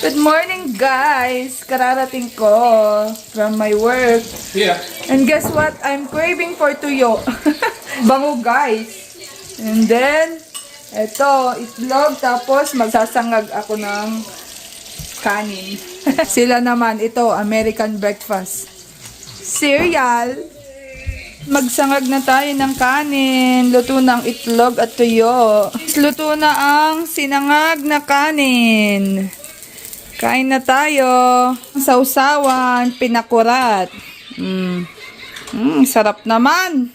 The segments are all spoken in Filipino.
Good morning, guys! Kararating ko from my work. Yeah. And guess what? I'm craving for tuyo. Bango, guys. And then, eto, itlog. Tapos, magsasangag ako ng kanin. Sila naman, ito, American breakfast. Cereal. Magsangag na tayo ng kanin. Luto ng itlog at tuyo. Luto na ang sinangag na kanin. Kain na tayo. Sausawan, pinakurat. Sarap naman.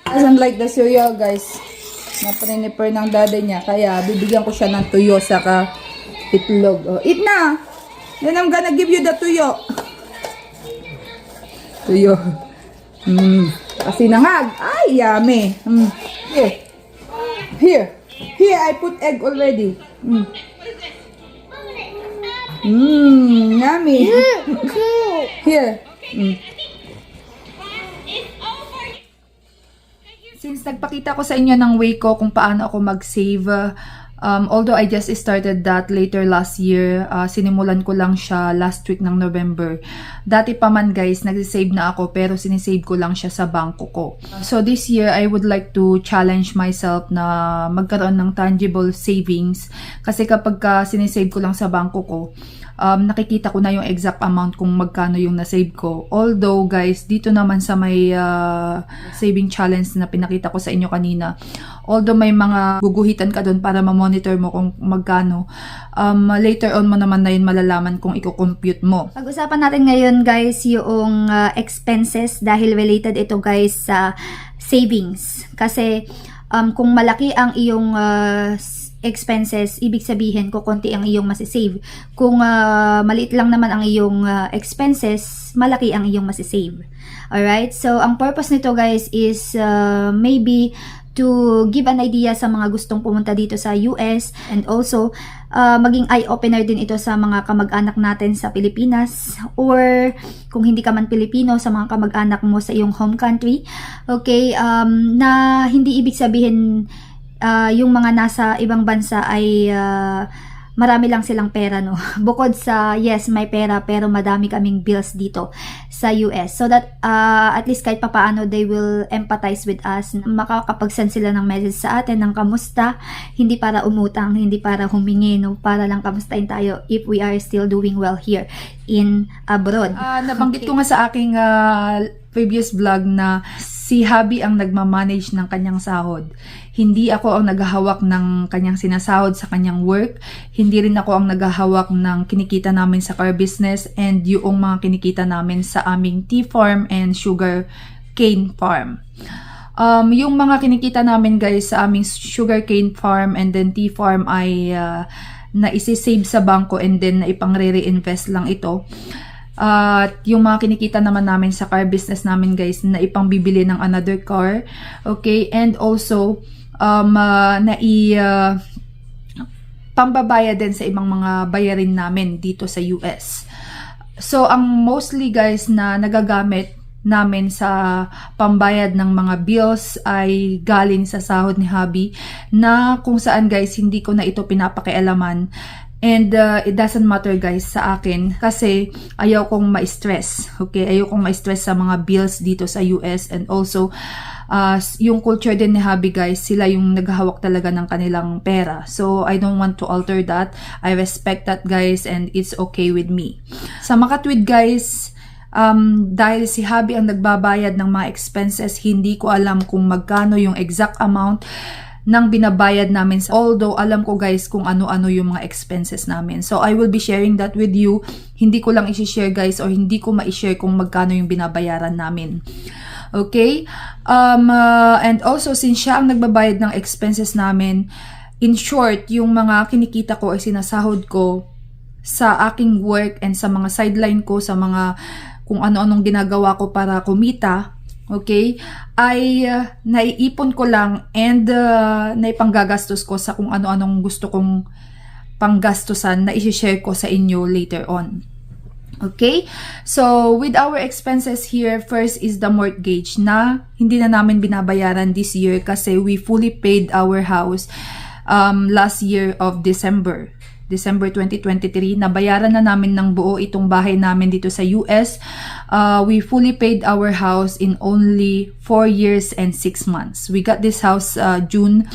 Doesn't like the cereal, guys. Na-prepare ng daddy niya. Kaya bibigyan ko siya ng tuyo saka itlog. Oh, eat na! Then I'm gonna give you the tuyo. Tuyo. Kasi nangag. Ay, yummy. Here. Here. Here, I put egg already. Yummy. Here. Since nagpakita ko sa inyo ng way ko kung paano ako mag-save, although I just started that later last year, sinimulan ko lang siya last week ng November. Dati pa man, guys, nagsisave na ako pero sinisave ko lang siya sa bangko ko. So this year, I would like to challenge myself na magkaroon ng tangible savings. Kasi kapag sinisave ko lang sa bangko ko, nakikita ko na yung exact amount kung magkano yung nasave ko. Although, guys, dito naman sa may saving challenge na pinakita ko sa inyo kanina, although may mga guguhitan ka doon para ma-monitor mo kung magkano, later on mo naman na yun malalaman kung i-compute mo. Pag-usapan natin ngayon, guys, yung expenses dahil related ito, guys, sa savings. Kasi kung malaki ang iyong expenses, ibig sabihin kukunti ang iyong masisave. Kung maliit lang naman ang iyong expenses, malaki ang iyong masisave. Alright? So, ang purpose nito, guys, is maybe to give an idea sa mga gustong pumunta dito sa US, and also maging eye-opener din ito sa mga kamag-anak natin sa Pilipinas, or kung hindi ka man Pilipino, sa mga kamag-anak mo sa iyong home country. Okay? Na hindi ibig sabihin yung mga nasa ibang bansa ay marami lang silang pera, no? Bukod sa, yes, may pera, pero madami kaming bills dito sa US. So that, at least kahit papaano, they will empathize with us. Makakapag-send sila ng message sa atin ng kamusta, hindi para umutang, hindi para humingi, no? Para lang kamustahin tayo if we are still doing well here in abroad. Nabanggit ko nga sa aking previous vlog na si Habi ang nagmamanage ng kanyang sahod. Hindi ako ang naghahawak ng kanyang sinasahod sa kanyang work. Hindi rin ako ang naghahawak ng kinikita namin sa car business and yung mga kinikita namin sa aming tea farm and sugar cane farm. Yung mga kinikita namin, guys, sa aming sugar cane farm and then tea farm ay na isi-save sa bangko and then na ipang-re-reinvest lang ito. At yung mga kinikita naman namin sa car business namin, guys, na ipangbibili ng another car. Okay? And also, pambabayad din sa ibang mga bayarin namin dito sa US. So, ang mostly, guys, na nagagamit namin sa pambayad ng mga bills ay galing sa sahod ni Habi, na kung saan, guys, hindi ko na ito pinapakialaman. And it doesn't matter, guys, sa akin kasi ayaw kong ma-stress. Okay? Ayaw kong ma-stress sa mga bills dito sa US. And also, yung culture din ni Habi, guys, sila yung naghahawak talaga ng kanilang pera. So, I don't want to alter that. I respect that, guys, and it's okay with me. Sa Makatwid, guys, dahil si Habi ang nagbabayad ng mga expenses, hindi ko alam kung magkano yung exact amount nang binabayad namin. Although, alam ko, guys, kung ano-ano yung mga expenses namin. So, I will be sharing that with you. Hindi ko lang isi-share, guys, or hindi ko ma-share kung magkano yung binabayaran namin. Okay? And also, since siya ang nagbabayad ng expenses namin, in short, yung mga kinikita ko ay sinasahod ko sa aking work and sa mga sideline ko, sa mga kung ano-anong ginagawa ko para kumita. Okay, ay naiipon ko lang and naipanggagastos ko sa kung ano-anong gusto kong panggastusan na i-share ko sa inyo later on. Okay, so with our expenses here, first is the mortgage na hindi na namin binabayaran this year kasi we fully paid our house last year of December. December 2023. Nabayaran na namin ng buo itong bahay namin dito sa US. We fully paid our house in only 4 years and 6 months. We got this house June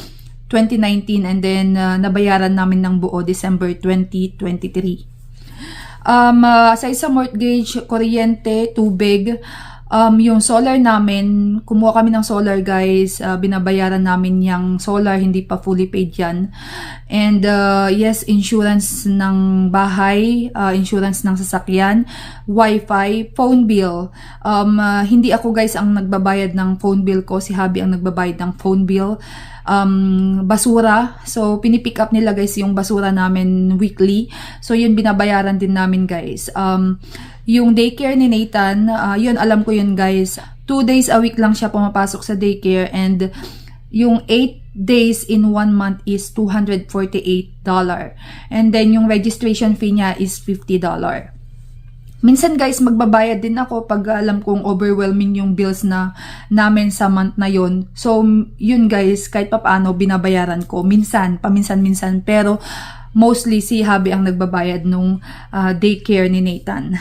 2019 and then nabayaran namin ng buo December 2023. Sa isang mortgage, kuryente, tubig, yung solar namin, kumuha kami ng solar guys, binabayaran namin yung solar, hindi pa fully paid yan. And yes, insurance ng bahay, insurance ng sasakyan, wifi, phone bill. Hindi ako guys ang nagbabayad ng phone bill ko, si Habi ang nagbabayad ng phone bill. Basura, so pinipick up nila guys yung basura namin weekly, so yun binabayaran din namin guys. Yung daycare ni Nathan, yun alam ko yun guys, 2 days a week lang siya pumapasok sa daycare, and yung 8 days in 1 month is $248, and then yung registration fee niya is $50. Minsan guys, magbabayad din ako pag alam kong overwhelming yung bills na namin sa month na yun. So, yun guys, kahit papaano binabayaran ko. Minsan, paminsan-minsan. Pero, mostly si Habi ang nagbabayad nung daycare ni Nathan.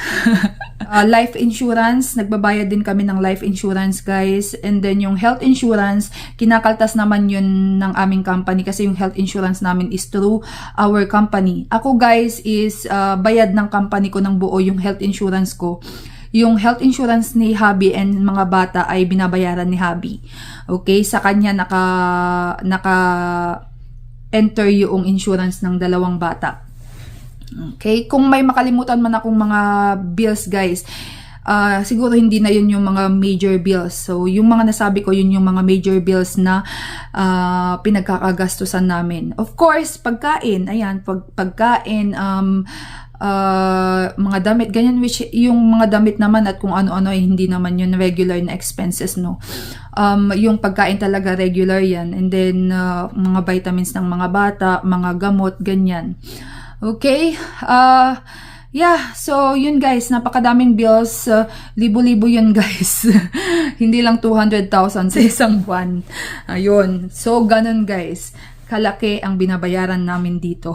Life insurance, nagbabayad din kami ng life insurance guys. And then yung health insurance, kinakaltas naman yun ng aming company kasi yung health insurance namin is through our company. Ako guys is bayad ng company ko ng buo yung health insurance ko. Yung health insurance ni Habi and mga bata ay binabayaran ni Habi. Okay, sa kanya enter yung insurance ng 2 bata. Okay, kung may makalimutan man akong mga bills guys, siguro hindi na yun yung mga major bills. So, yung mga nasabi ko, yun yung mga major bills na pinagkakagastusan namin. Of course, pagkain, ayan, pagkain, mga damit, ganyan, which yung mga damit naman at kung ano-ano ay hindi naman yun regular na expenses, no. Yung pagkain talaga regular yan, and then mga vitamins ng mga bata, mga gamot, ganyan. Okay, yeah, so yun guys, napakadaming bills, libo-libo yun guys. Hindi lang 200,000 sa isang buwan. Ayun, so ganun guys, kalaki ang binabayaran namin dito.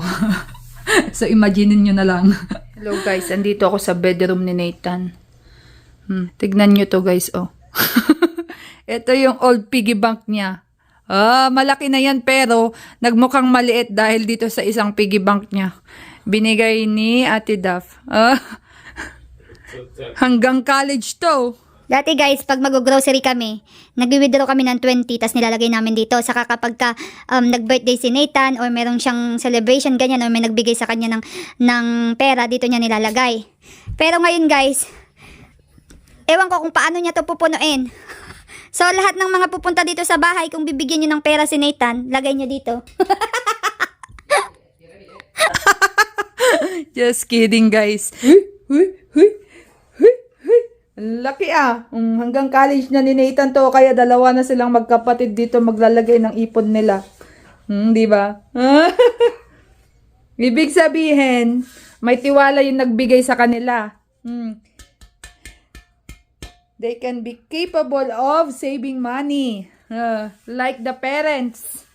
So imaginin nyo na lang. Hello guys, andito ako sa bedroom ni Nathan. Tignan nyo to guys, oh. Ito yung old piggy bank niya. Malaki na yan pero nagmukhang maliit dahil dito sa isang piggy bank niya. Binigay ni Ate Daf. Hanggang college to. Dati guys, pag mag-grocery kami, nag-withdraw kami ng 20, tas nilalagay namin dito. Saka kapag nag-birthday si Nathan, or merong siyang celebration, ganyan, or may nagbigay sa kanya ng pera, dito niya nilalagay. Pero ngayon guys, ewan ko kung paano niya to pupunuin. So, lahat ng mga pupunta dito sa bahay, kung bibigyan niyo ng pera si Nathan, lagay niyo dito. Just kidding, guys. Laki hanggang college na ni Nathan to, kaya 2 na silang magkapatid dito maglalagay ng ipon nila. Di ba? Ibig sabihin, may tiwala yung nagbigay sa kanila. They can be capable of saving money, like the parents.